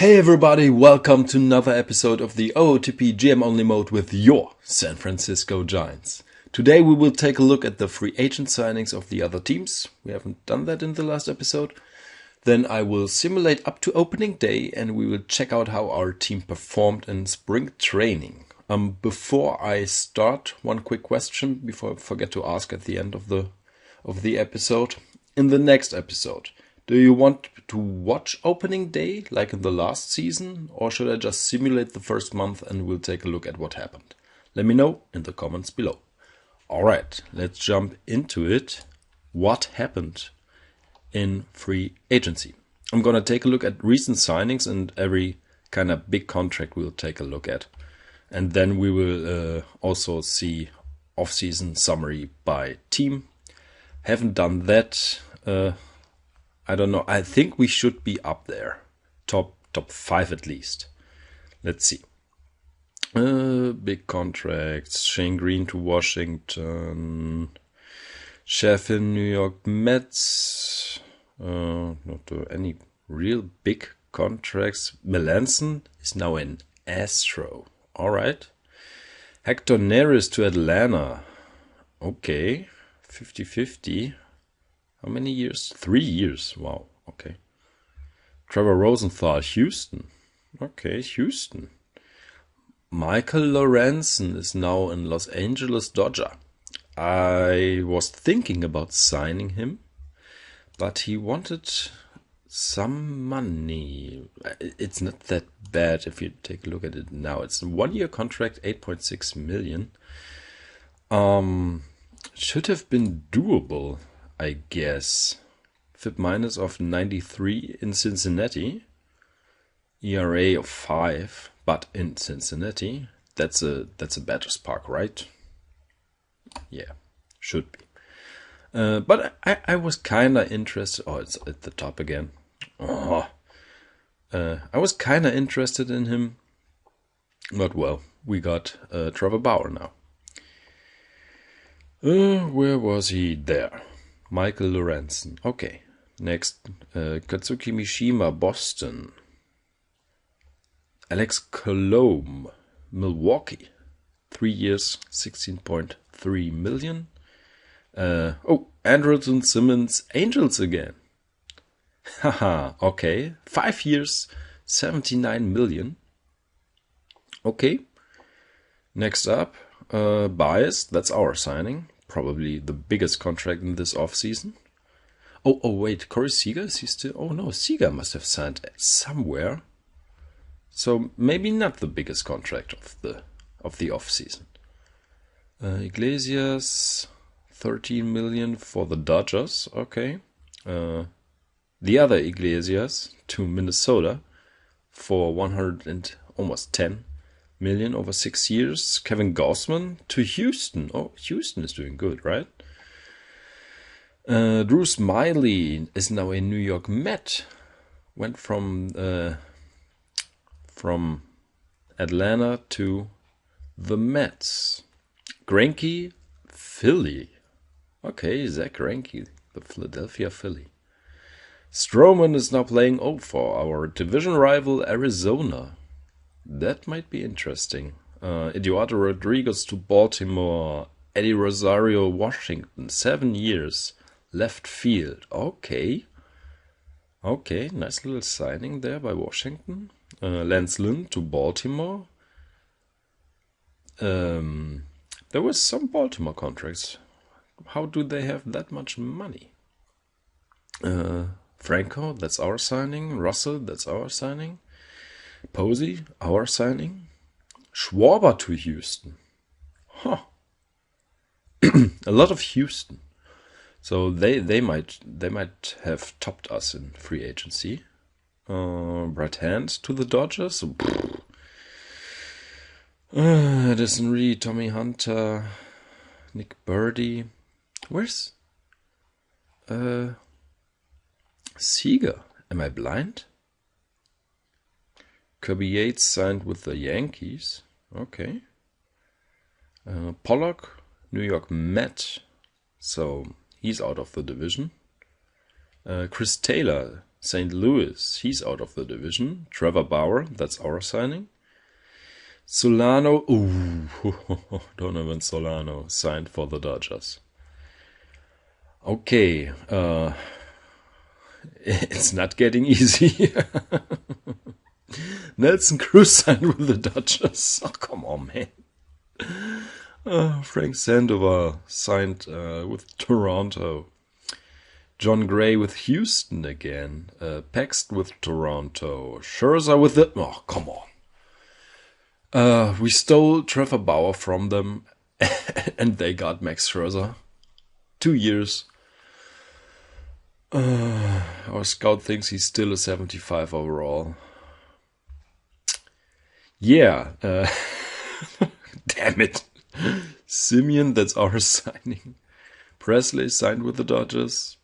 Hey everybody, welcome to another episode of the OOTP GM Only Mode with your San Francisco Giants. Today we will take a look at the free agent signings of the other teams. We haven't done that in the last episode. Then I will simulate up to opening day and we will check out how our team performed in spring training. Before I start, one quick question before I forget to ask at the end of the episode. In the next episode, do you want to watch opening day like in the last season, or should I just simulate the first month and we'll take a look at what happened? Let me know in the comments below. Alright, let's jump into it. What happened in free agency? I'm gonna take a look at recent signings and every kind of big contract we'll take a look at. And then we will also see off-season summary by team. Haven't done that. I don't know. I think we should be up there. Top 5 at least. Let's see. Big contracts. Shane Green to Washington. Chef in New York Mets. Not any real big contracts. Melanson is now in Astro. Alright. Hector Neris to Atlanta. Okay. 50-50. How many years? 3 years. Wow. Okay. Trevor Rosenthal, Houston. Okay, Houston. Michael Lorenzen is now in Los Angeles Dodger. I was thinking about signing him, but he wanted some money. It's not that bad if you take a look at it now. It's a 1-year contract, 8.6 million. Should have been doable, I guess. FIP minus of 93 in Cincinnati. ERA of 5, but in Cincinnati. That's a better spark, right? Yeah, should be. But I was kinda interested. Oh, it's at the top again. Oh. I was kinda interested in him. But well, we got Trevor Bauer now. Where was he? There. Michael Lorenzen. Okay. Next, Katsuki Mishima, Boston. Alex Colomb, Milwaukee. 3 years, 16.3 million. Andrelton Simmons, Angels again. Haha, okay. 5 years, 79 million. Okay. Next up, Bias, that's our signing. Probably the biggest contract in this offseason. Oh, wait, Corey Seager, is he still? Oh no, Seager must have signed somewhere. So maybe not the biggest contract of the offseason. Iglesias, 13 million for the Dodgers. Okay. The other Iglesias to Minnesota for 100 and almost 10 million over 6 years. Kevin Gausman to Houston. Oh, Houston is doing good, right? Drew Smiley is now a New York Met. Went from Atlanta to the Mets. Greinke, Philly. Okay, Zach Greinke, the Philadelphia Philly. Stroman is now playing for our division rival Arizona. That might be interesting. Eduardo Rodriguez to Baltimore. Eddie Rosario, Washington. 7 years. Left field. Okay. Okay, nice little signing there by Washington. Lance Lynn to Baltimore. There was some Baltimore contracts. How do they have that much money? Franco, that's our signing. Russell, that's our signing. Posey, our signing. Schwarber to Houston. Huh. A lot of Houston. So they might have topped us in free agency. Brett Hand to the Dodgers. Addison Reed, Tommy Hunter, Nick Birdie. Where's Seager? Am I blind? Kirby Yates signed with the Yankees. Okay. Pollock, New York Met. So he's out of the division. Chris Taylor St. Louis, he's out of the division. Trevor Bauer, that's our signing. Solano, Donovan Solano signed for the Dodgers. Okay, it's not getting easy. Nelson Cruz signed with the Dodgers. Oh, come on, man. Frank Sandoval signed with Toronto. John Gray with Houston again. Paxton with Toronto. Scherzer with the... Oh, come on. We stole Trevor Bauer from them, and they got Max Scherzer. 2 years. Our scout thinks he's still a 75 overall. Yeah. Damn it. Simeon, that's our signing. Presley signed with the Dodgers.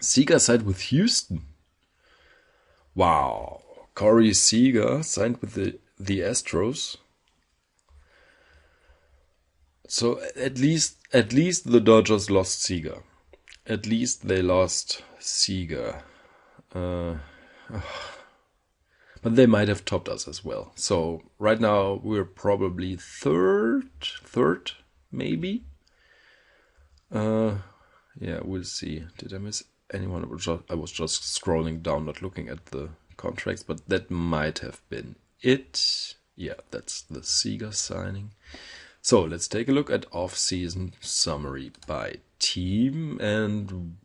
Seager signed with Houston. Wow. Corey Seager signed with the Astros. So at least the Dodgers lost Seager. At least they lost Seager. But they might have topped us as well. So right now we're probably third maybe. Yeah, we'll see. Did I miss anyone? I was just scrolling down, not looking at the contracts, but that might have been it. Yeah, that's the Seager signing. So let's take a look at off-season summary by team, and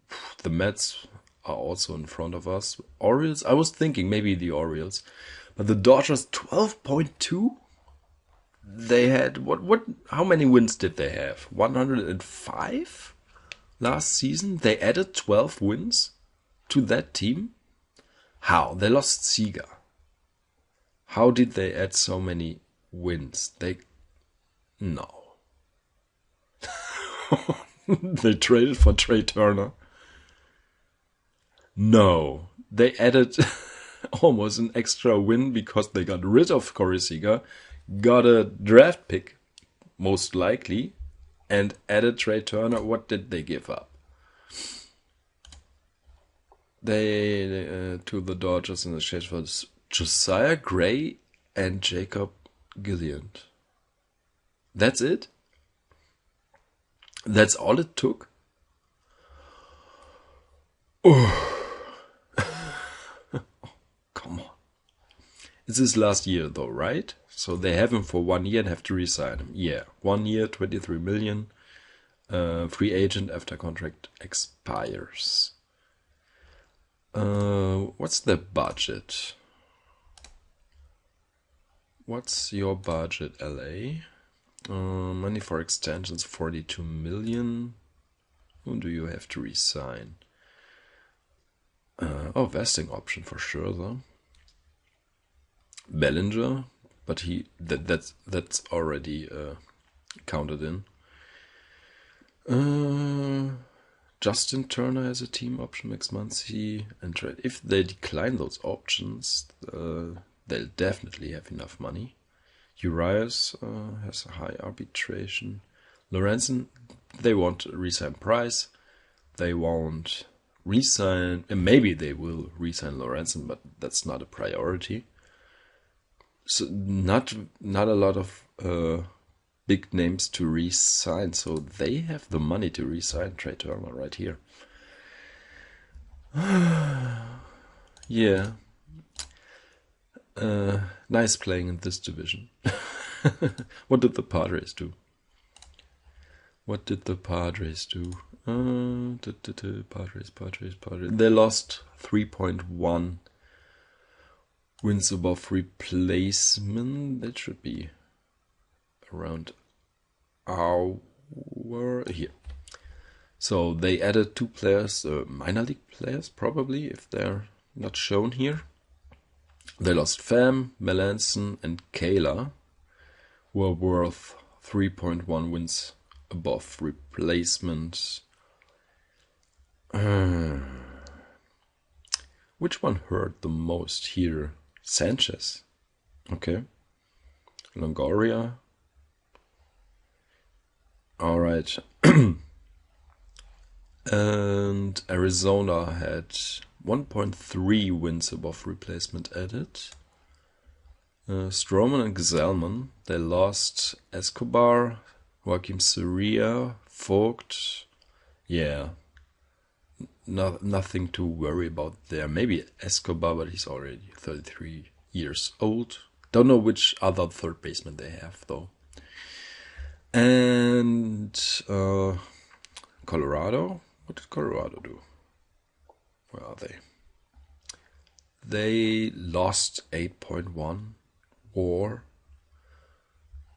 the Mets are also in front of us. Orioles, I was thinking maybe the Orioles, but the Dodgers 12.2. They had how many wins did they have? 105 last season. They added 12 wins to that team. How? They lost Seager. How did they add so many wins? No. They traded for Trey Turner. No. They added almost an extra win because they got rid of Corey Seager, got a draft pick, most likely, and added Trey Turner. What did they give up? They to the Dodgers in exchange for Josiah Gray and Jacob Gilliland. That's it? That's all it took? Oh. Come on. It's his last year though, right? So they have him for 1 year and have to re-sign him. Yeah, 1 year, 23 million. Free agent after contract expires. What's the budget? What's your budget, LA? Money for extensions, 42 million. Who do you have to re-sign? Vesting option for sure though. Bellinger, but that's already counted in. Justin Turner has a team option next month. And trade. If they decline those options, they'll definitely have enough money. Urias has a high arbitration. Lorenzen, they won't re-sign Price. They won't re-sign. Maybe they will re-sign Lorenzen, but that's not a priority. So not a lot of big names to re-sign. So they have the money to re-sign Trey Turner right here. Yeah. Nice playing in this division. What did the Padres do? Padres. They lost 3.1 wins above replacement. That should be around our here. So they added 2 players, minor league players probably, if they're not shown here. They lost Pham, Melanson, and Kayla, who are worth 3.1 wins above replacement. Which one hurt the most here? Sanchez. Okay. Longoria. Alright. And Arizona had 1.3 wins above replacement added. Stroman and Gesellman, they lost Escobar, Joaquim Soria, Vogt. Yeah, nothing to worry about there. Maybe Escobar, but he's already 33 years old. Don't know which other third baseman they have, though. And Colorado? What did Colorado do? Where are they? They lost 8.1. Or,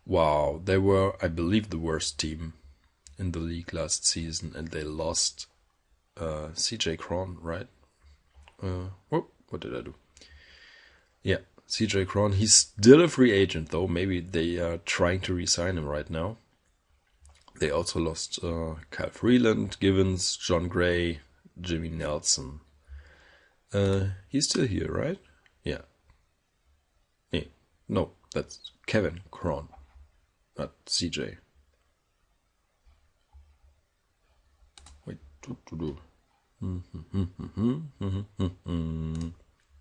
wow, they were, I believe, the worst team in the league last season, and they lost CJ Cron, right? What did I do? Yeah, CJ Cron. He's still a free agent, though. Maybe they are trying to re-sign him right now. They also lost Kyle Freeland, Givens, John Gray, Jimmy Nelson. He's still here, right? Yeah. No, that's Kevin Cron, not CJ. Wait,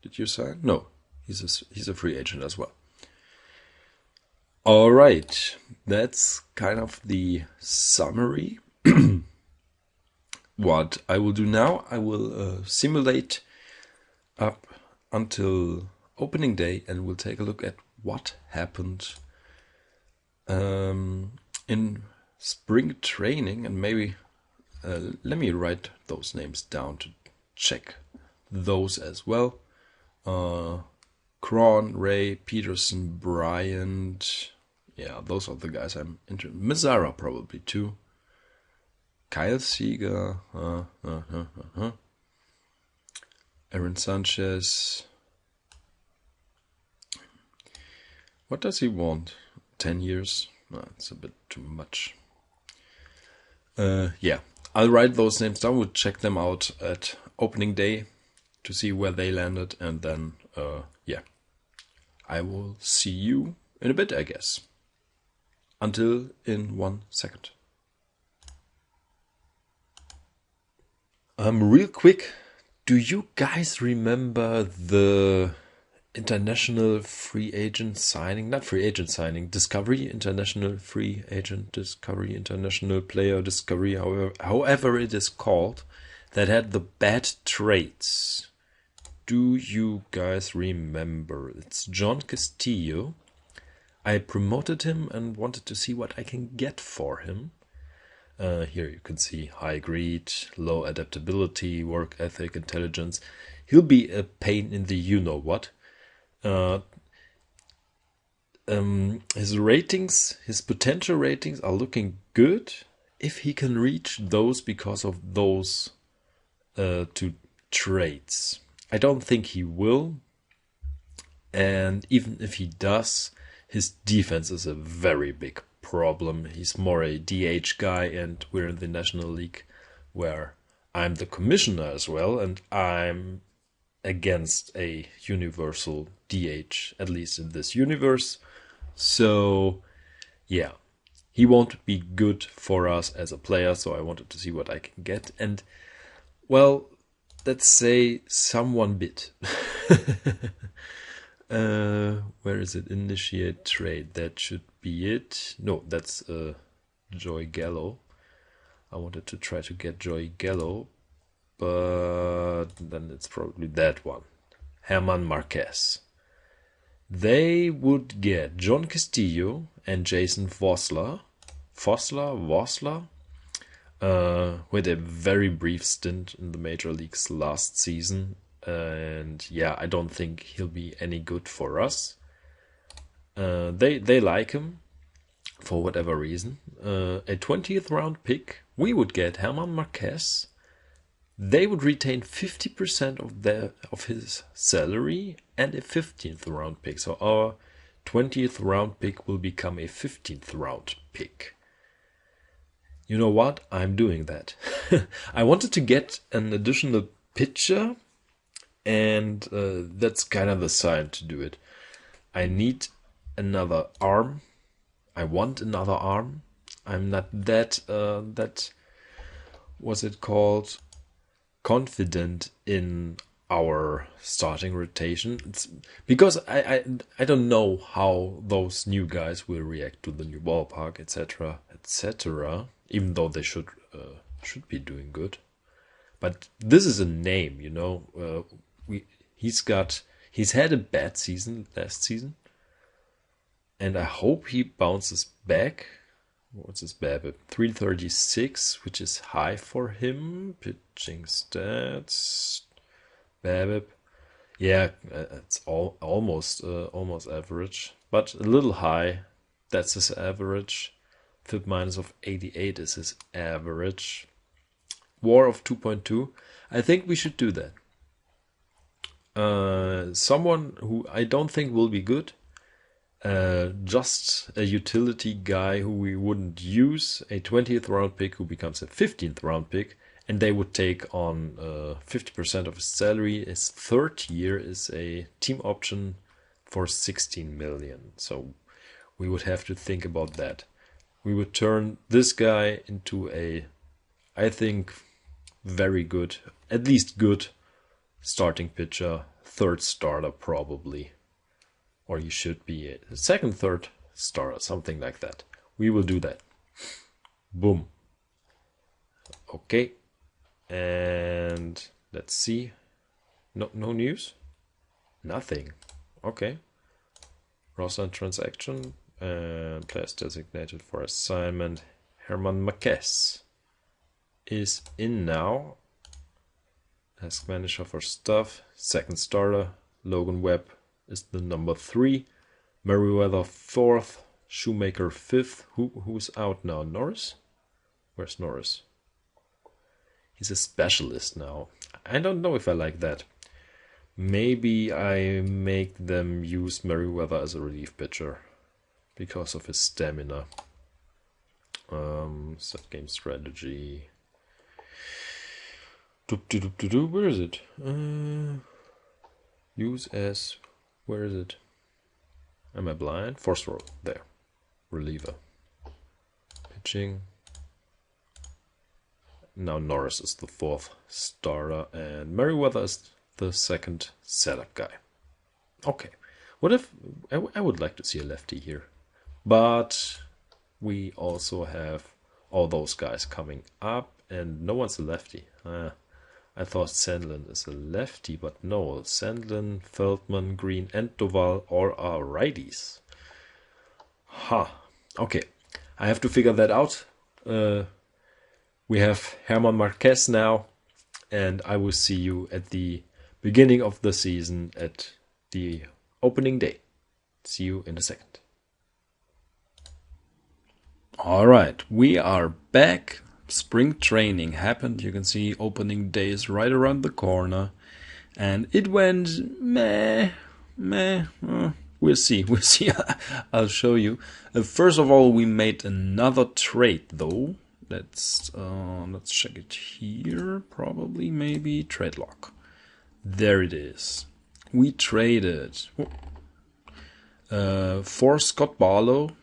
Did you sign? No, he's a free agent as well. All right, that's kind of the summary. What I will do now, I will simulate up until opening day, and we'll take a look at what happened in spring training, and maybe let me write those names down to check those as well. Cron, Ray, Peterson, Bryant. Yeah, those are the guys I'm interested in. Mazzara probably too. Kyle Seager. Aaron Sanchez. What does he want? 10 years? No, it's a bit too much. Yeah, I'll write those names down. We'll check them out at opening day to see where they landed. And then, yeah, I will see you in a bit, I guess. Until in 1 second. Real quick, do you guys remember the international free agent signing, not free agent signing, discovery, international free agent discovery, international player discovery, however it is called, that had the bad trades? Do you guys remember? It's John Castillo. I promoted him and wanted to see what I can get for him. Here you can see high greed, low adaptability, work ethic, intelligence. He'll be a pain in the you-know-what. His ratings, his potential ratings are looking good if he can reach those because of those two traits. I don't think he will. And even if he does, his defense is a very big problem. He's more a DH guy, and we're in the National League where I'm the commissioner as well, and I'm against a universal DH, at least in this universe. So, yeah, he won't be good for us as a player, so I wanted to see what I can get. And, well, let's say someone bid. Where is it? Initiate trade. That should be it. No, that's Joey Gallo. I wanted to try to get Joey Gallo, but then it's probably that one. Herman Marquez. They would get John Castillo and Jason Vossler. Vossler, who had a very brief stint in the major leagues last season. And yeah, I don't think he'll be any good for us. They like him for whatever reason. A 20th round pick. We would get Herman Marquez. They would retain 50% of his salary and a 15th round pick. So our 20th round pick will become a 15th round pick. You know what? I'm doing that. I wanted to get an additional pitcher, and that's kind of the sign to do it. I need another arm. I want another arm. I'm not that what's it called? Confident in our starting rotation. It's because I don't know how those new guys will react to the new ballpark, etc., etc. Even though they should be doing good, but this is a name, you know. He's had a bad season last season, and I hope he bounces back. What's his BABIP? 336, which is high for him. Pitching stats. BABIP. Yeah, it's almost average, but a little high. That's his average. FIP minus of 88 is his average. WAR of 2.2. I think we should do that. Someone who I don't think will be good. Just a utility guy who we wouldn't use, a 20th round pick who becomes a 15th round pick, and they would take on 50% of his salary. His third year is a team option for 16 million. So we would have to think about that. We would turn this guy into a, I think, very good, at least good starting pitcher, third starter probably. Or you should be a second, third starter, something like that. We will do that. Boom. Okay. And let's see. No news? Nothing. Okay. Roster and transaction. And players designated for assignment. Herman Marquez is in now. Ask manager for stuff. Second starter. Logan Webb is the number 3. Merriweather 4th. Shoemaker 5th. Who's out now? Norris? Where's Norris? He's a specialist now. I don't know if I like that. Maybe I make them use Merriweather as a relief pitcher because of his stamina. Set game strategy. Where is it? Use as... Where is it? Am I blind? Force row. There. Reliever. Pitching. Now Norris is the 4th starter and Merriweather is the second setup guy. Okay. What if... I would like to see a lefty here. But we also have all those guys coming up and no one's a lefty. I thought Sandlin is a lefty, but no. Sandlin, Feldman, Green, and Doval all are righties. Okay. I have to figure that out. We have Herman Marquez now, and I will see you at the beginning of the season at the opening day. See you in a second. All right, we are back. Spring training happened. You can see opening day is right around the corner. And it went meh. We'll see. I'll show you. First of all, we made another trade though. Let's check it here. Probably, maybe. Trade log. There it is. We traded for Scott Barlow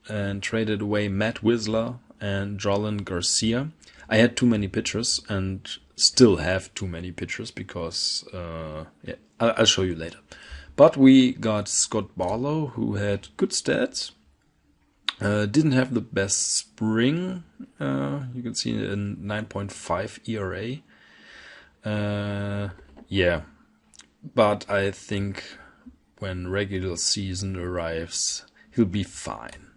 and traded away Matt Whistler and Jolin Garcia. I had too many pitchers and still have too many pitchers because I'll show you later. But we got Scott Barlow, who had good stats. Didn't have the best spring. You can see a 9.5 ERA. Yeah, but I think when regular season arrives, he'll be fine.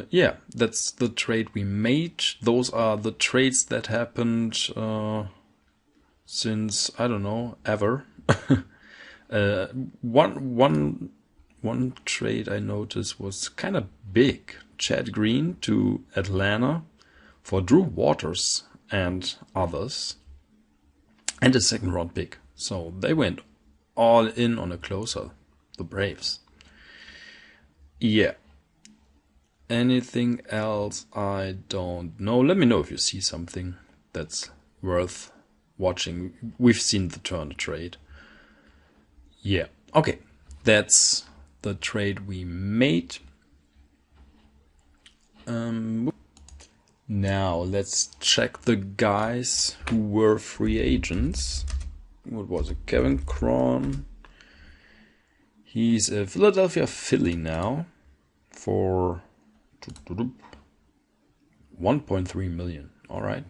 Yeah, that's the trade we made. Those are the trades that happened since, I don't know, ever. One trade I noticed was kind of big. Chad Green to Atlanta for Drew Waters and others. And a second round pick. So they went all in on a closer, the Braves. Yeah. Anything else? I don't know. Let me know if you see something that's worth watching. We've seen the Turner trade. Yeah. Okay. That's the trade we made. Now let's check the guys who were free agents. What was it? Kevin Cron. He's a Philadelphia Philly now for 1.3 million. All right,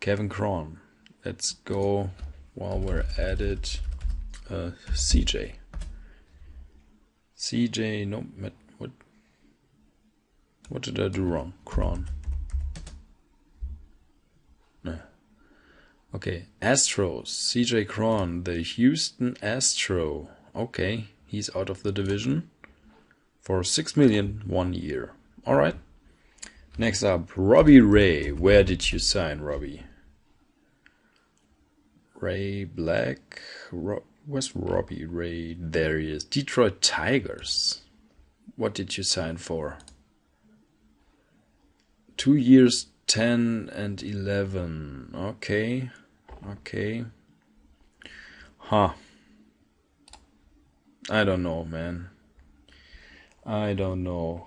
Kevin Cron. Let's go while we're at it. CJ. No, what did I do wrong? Cron. No. Okay, Astros. CJ Cron, the Houston Astro. Okay, he's out of the division for 6 million 1 year. All right. Next up, Robbie Ray. Where did you sign, Robbie? Ray Black. Where's Robbie Ray? There he is. Detroit Tigers. What did you sign for? 2 years, 10 and 11. Okay. Huh. I don't know, man. I don't know.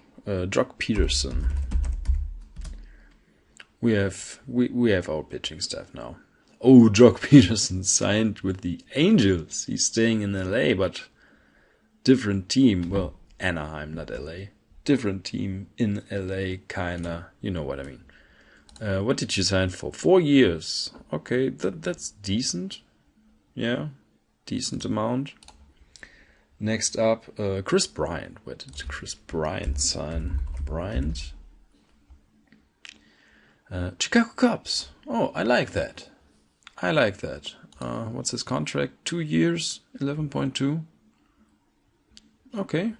Jock Peterson. We have our pitching staff now. Oh, Jock Peterson signed with the Angels. He's staying in LA, but different team. Well, Anaheim, not LA. Different team in LA, kinda. You know what I mean. What did you sign for? 4 years. Okay, that's decent. Yeah, decent amount. Next up, Chris Bryant. Where did Chris Bryant sign? Bryant? Chicago Cubs. Oh, I like that. What's his contract? 2 years, 11.2. Okay.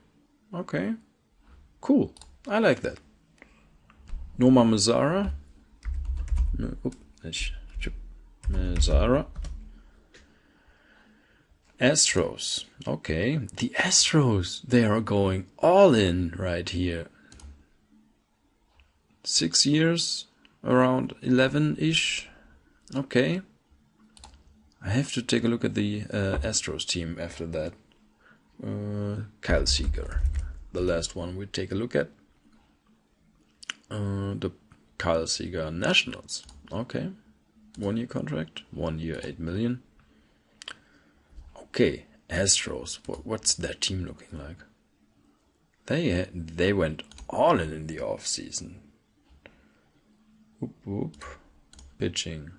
Cool. I like that. Noma Mazzara. Mazzara. Astros. Okay. The Astros. They are going all in right here. 6 years, around 11-ish. Okay. I have to take a look at the Astros team after that. Kyle Seager. The last one we take a look at. The Kyle Seager Nationals. Okay. 1 year contract. 1 year, 8 million. Okay. Astros. What's their team looking like? They went all in the off season. Whoop. Pitching.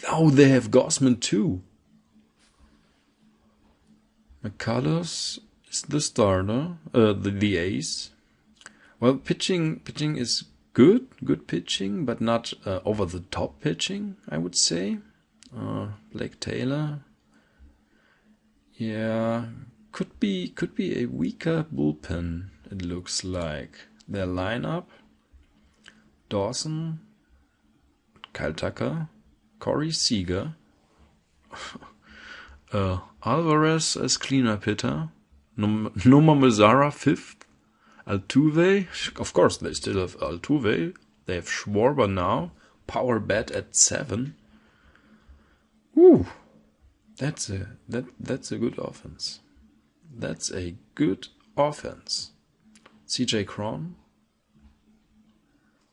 Oh, they have Gossman too. McCullers is the starter, the ace. Well, pitching is good pitching, but not over the top pitching, I would say. Blake Taylor. Yeah, could be a weaker bullpen. It looks like their lineup: Dawson, Kyle Tucker, Corey Seager, Alvarez as cleanup hitter, Noma Mazzara 5th, Altuve, of course they still have Altuve, they have Schwarber now, Power Bat at 7. Woo, that's a good offense. That's a good offense. CJ Cron.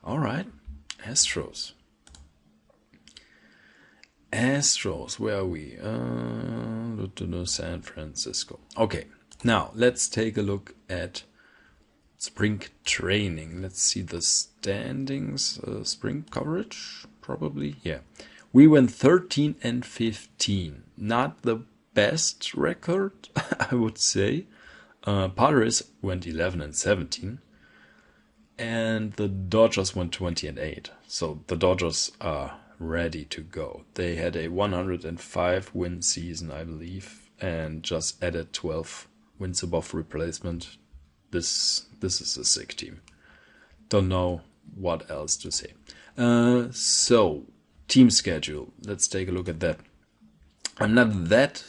All right, Astros, where are we? San Francisco. Okay, now let's take a look at spring training. Let's see the standings. Spring coverage, probably. Yeah, we went 13 and 15. Not the best record, I would say. Padres went 11 and 17. And the Dodgers went 20 and 8. So the Dodgers are ready to go. They had a 105 win season, I believe, and just added 12 wins above replacement. This is a sick team. Don't know what else to say. So team schedule. Let's take a look at that. I'm not that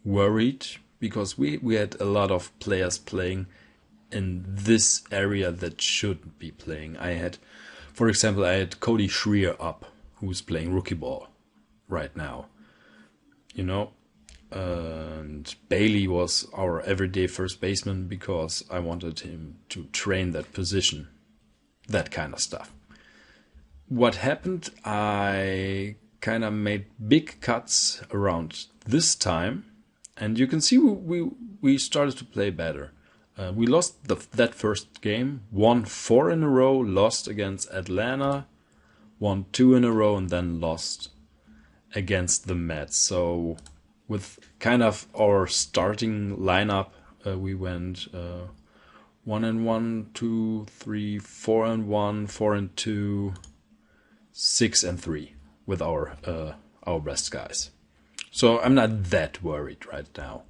worried because we had a lot of players playing in this area that shouldn't be playing. For example, I had Cody Schreier up, who's playing rookie ball right now. And Bailey was our everyday first baseman because I wanted him to train that position. That kind of stuff. what happened, I kind of made big cuts around this time, and you can see we started to play better. We lost that first game, won 4 in a row, lost against Atlanta, won 2 in a row, and then lost against the Mets. So with kind of our starting lineup, we went 1-1, 2, 3, 4-1, 4-2, 6-3 with our best guys. So I'm not that worried right now,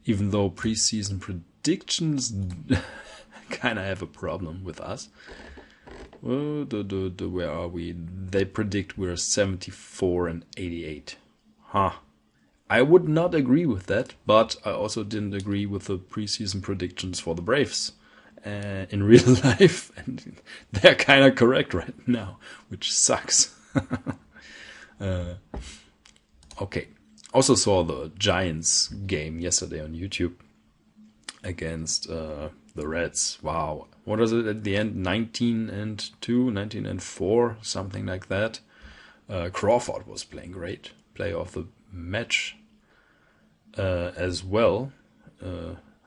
even though preseason predictions kind of have a problem with us. Where are we? They predict we're 74-88. Huh. I would not agree with that, but I also didn't agree with the preseason predictions for the Braves in real life, and they're kind of correct right now, which sucks. Okay. Also saw the Giants game yesterday on YouTube against the Reds. Wow. What was it at the end? 19-2, 19-4, something like that. Crawford was playing great. Player of the match as well.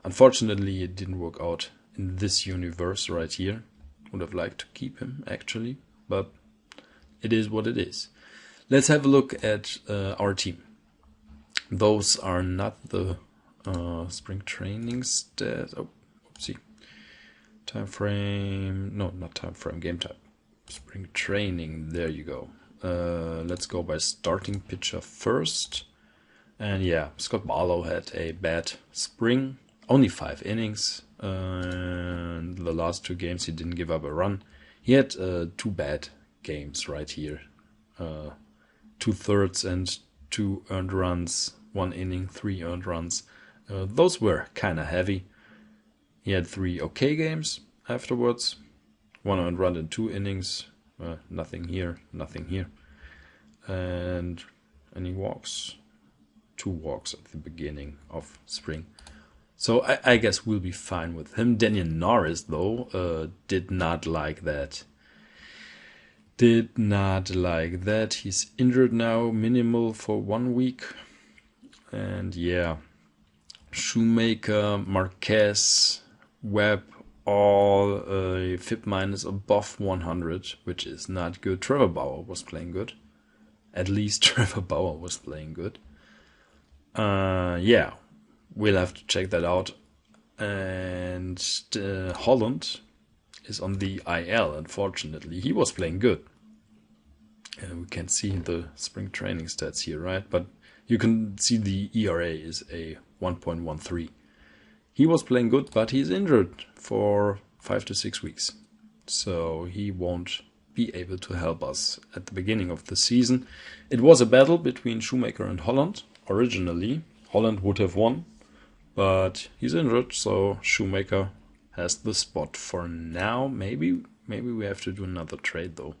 Unfortunately, it didn't work out in this universe right here. Would have liked to keep him, actually. But it is what it is. Let's have a look at our team. Those are not the spring training stats. Oh, oopsie. Time frame. No, not time frame. Game time. Spring training. There you go. Let's go by starting pitcher first. And yeah, Scott Barlow had a bad spring. Only 5 innings. And the last 2 games he didn't give up a run. He had 2 bad games right here. 2 thirds and 2 earned runs. 1 inning, 3 earned runs. Those were kind of heavy. He had 3 okay games afterwards. 1 earned run in 2 innings. Nothing here, nothing here. And any walks? 2 walks at the beginning of spring. So I guess we'll be fine with him. Daniel Norris, though, did not like that. Did not like that. He's injured now, minimal for 1 week. And yeah, Shoemaker, Marquez, Webb, all FIP minus above 100, which is not good. Trevor Bauer was playing good. At least Trevor Bauer was playing good. Yeah, we'll have to check that out. And Holland is on the IL, unfortunately. He was playing good. We can see the spring training stats here, right? But you can see the ERA is a 1.13. He was playing good, but he's injured for 5 to 6 weeks. So he won't be able to help us at the beginning of the season. It was a battle between Shoemaker and Holland. Originally, Holland would have won, but he's injured, so Shoemaker has the spot for now. Maybe we have to do another trade, though.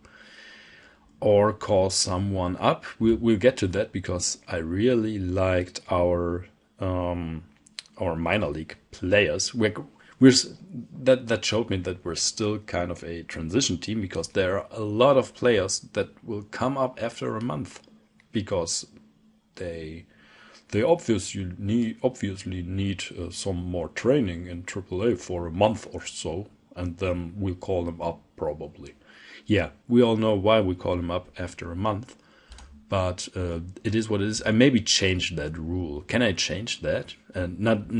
Or call someone up. We'll get to that because I really liked our minor league players. That showed me that we're still kind of a transition team because there are a lot of players that will come up after a month because they obviously need some more training in AAA for a month or so, and then we'll call them up probably. Yeah, we all know why we call him up after a month, but it is what it is. I maybe change that rule. Can I change that? Not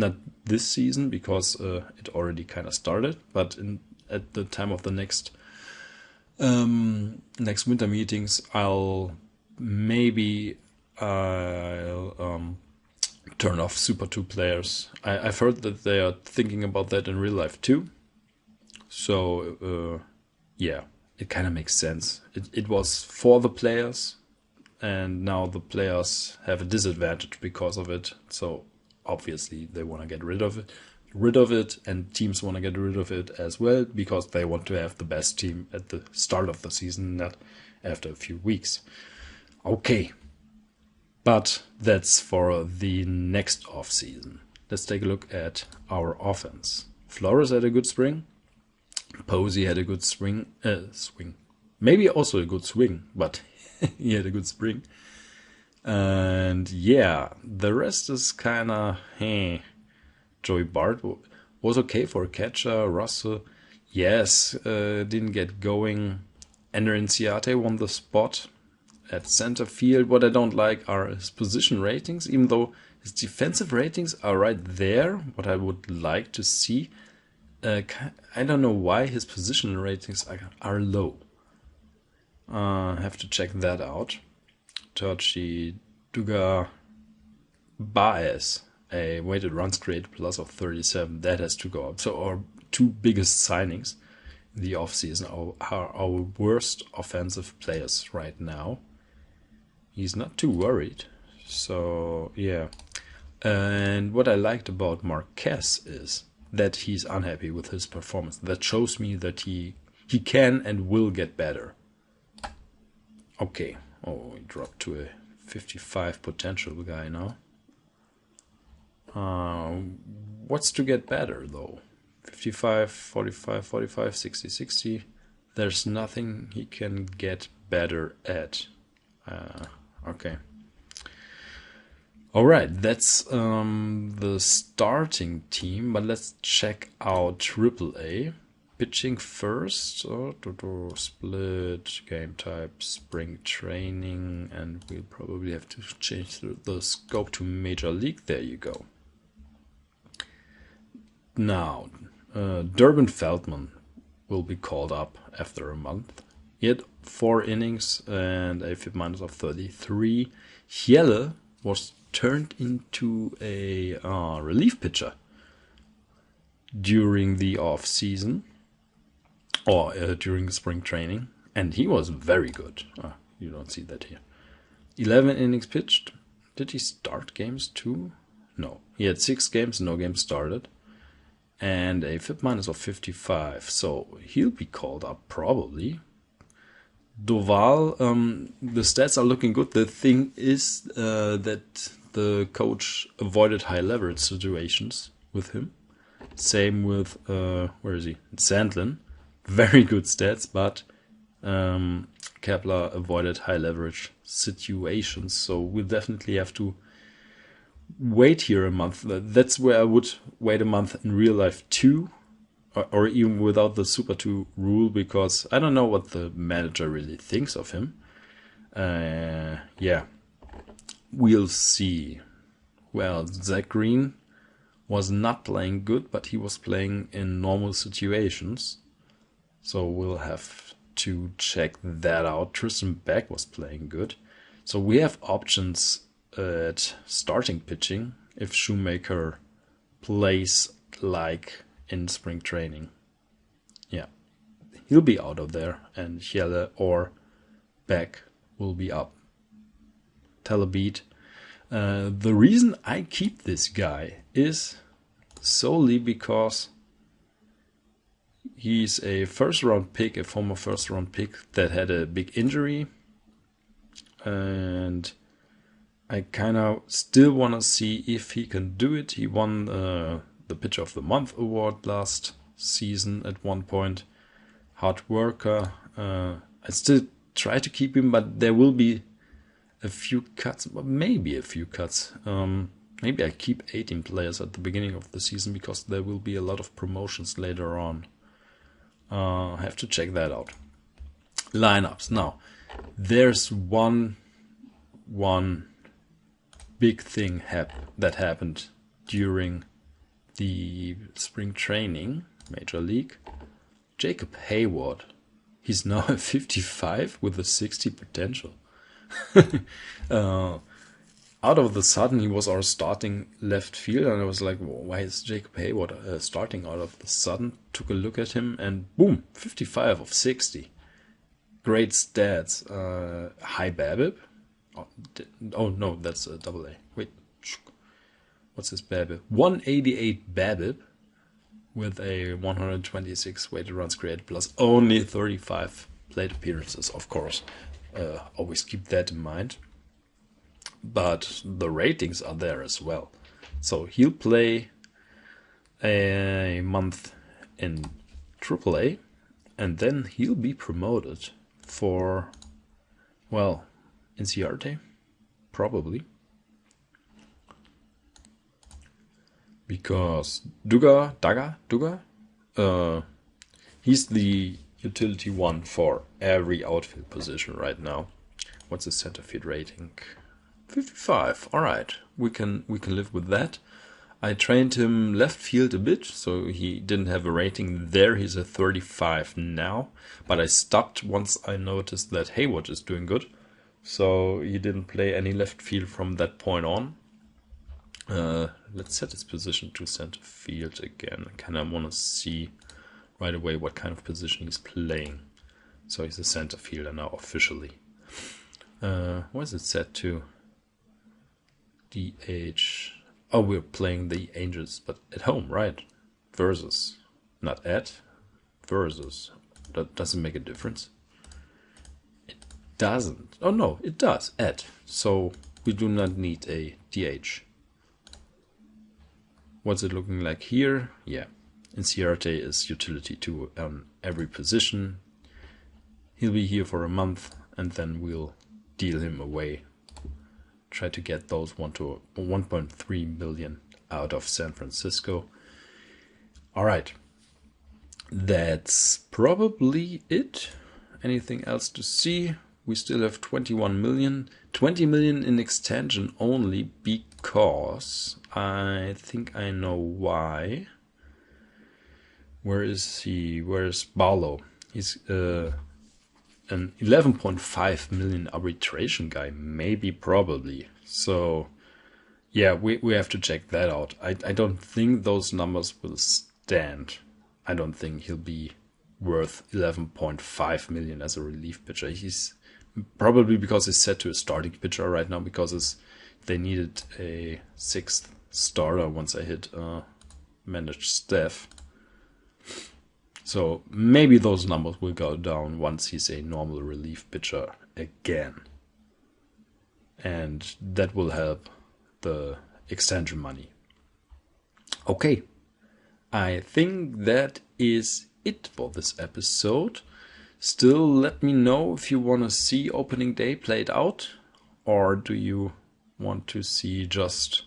this season because it already kind of started, but at the time of the next winter meetings, I'll turn off Super 2 players. I've heard that they are thinking about that in real life too. So yeah. It kind of makes sense. It was for the players, and now the players have a disadvantage because of it. So obviously they want to get rid of it, and teams want to get rid of it as well because they want to have the best team at the start of the season, not after a few weeks. Okay, but that's for the next off season. Let's take a look at our offense. Flores had a good spring. Posey had a good swing. Maybe also a good swing, but he had a good spring. And yeah, the rest is kind of, Joey Bart was okay for a catcher. Russell, yes, didn't get going. Ender Inciarte won the spot at center field. What I don't like are his position ratings, even though his defensive ratings are right there. What I would like to see, I don't know why his position ratings are low. Have to check that out. Turchi Duga Baez, a weighted runs created plus of 37. That has to go up. So our two biggest signings in the offseason are our worst offensive players right now. He's not too worried. So, yeah. And what I liked about Marquez is that he's unhappy with his performance. That shows me that he can and will get better. Okay. Oh, he dropped to a 55 potential guy now. What's to get better though? 55, 45, 45, 60, 60. There's nothing he can get better at. Okay. Alright, that's the starting team, but let's check out AAA. Pitching first, split, game type, spring training, and we'll probably have to change the scope to Major League. There you go. Now, Durbin Feldman will be called up after a month. He had 4 innings and a FIP minus of 33. Hjelle was turned into a relief pitcher during the off season. Or during spring training, and he was very good. You don't see that here. 11 innings pitched. Did he start games too? No. He had 6 games, no games started. And a FIP minus of 55. So he'll be called up probably. Doval, the stats are looking good. The thing is that the coach avoided high leverage situations with him. Same with, where is he? Sandlin. Very good stats, but Kepler avoided high leverage situations, so we'll definitely have to wait here a month. That's where I would wait a month in real life too, or even without the Super 2 rule, because I don't know what the manager really thinks of him. Yeah, we'll see. Well, Zach Green was not playing good, but he was playing in normal situations. So we'll have to check that out. Tristan Beck was playing good. So we have options at starting pitching if Shoemaker plays like in spring training. Yeah, he'll be out of there, and Hjelle or Beck will be up. Telebeat. The reason I keep this guy is solely because he's a first-round pick, a former first-round pick that had a big injury. And I kind of still want to see if he can do it. He won the Pitcher of the Month award last season at one point. Hard worker. I still try to keep him, but there will be a few cuts, maybe a few cuts. Maybe I keep 18 players at the beginning of the season because there will be a lot of promotions later on. I have to check that out. Lineups. Now, there's one big thing that happened during the spring training, Major League. Jacob Hayward. He's now a 55 with a 60 potential. Out of the sudden, he was our starting left fielder, and I was like, why is Jacob Hayward starting out of the sudden? Took a look at him, and boom, 55 of 60. Great stats. High BABIP. Oh no, that's a double A. Wait, what's his BABIP? 188 BABIP with a 126 weighted runs created plus only 35 plate appearances, of course. Always keep that in mind. But the ratings are there as well. So he'll play a month in AAA, and then he'll be promoted for, well, Inciarte, probably. Because Duga, he's the utility one for every outfield position right now. What's his center field rating? 55. All right, we can live with that. I trained him left field a bit, so he didn't have a rating there. He's a 35 now, but I stopped once I noticed that Hayward is doing good. So he didn't play any left field from that point on. Let's set his position to center field again. I kind of want to see right away what kind of position he's playing. So he's a center fielder now officially. What is it set to? DH. Oh, we're playing the Angels, but at home, right? Versus. Not at. Versus. That doesn't make a difference. It doesn't. Oh no, it does. At. So we do not need a DH. What's it looking like here? Yeah. Inciarte is utility 2 on every position. He'll be here for a month and then we'll deal him away. Try to get those 1.3 million out of San Francisco. All right. That's probably it. Anything else to see? We still have 21 million. 20 million in extension only because I think I know why. Where is he? Where's Barlow? He's an 11.5 million arbitration guy, maybe, probably. So yeah, we have to check that out. I don't think those numbers will stand. I don't think he'll be worth 11.5 million as a relief pitcher. He's probably because he's set to a starting pitcher right now because they needed a 6th starter once I hit managed staff. So maybe those numbers will go down once he's a normal relief pitcher again. And that will help the extension money. Okay, I think that is it for this episode. Still, let me know if you want to see opening day played out, or do you want to see just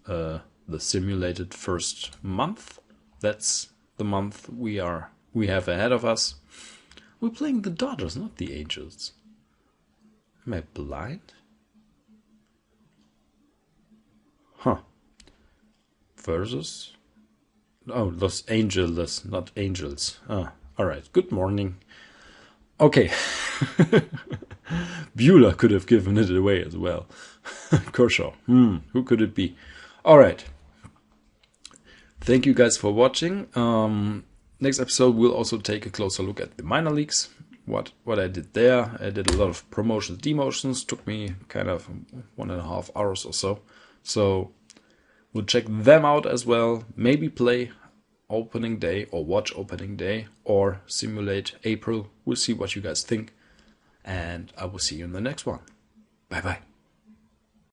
the simulated first month? That's the month we have ahead of us. We're playing the Dodgers, not the Angels. Am I blind? Huh. Versus? Oh, Los Angeles, not Angels. Ah, alright. Good morning. Okay. Bueller could have given it away as well. Kershaw. Who could it be? Alright. Thank you guys for watching. Next episode we'll also take a closer look at the minor leagues. What I did there. I did a lot of promotions, demotions. Took me kind of 1.5 hours or so. So we'll check them out as well. Maybe play opening day or watch opening day or simulate April. We'll see what you guys think. And I will see you in the next one. Bye bye.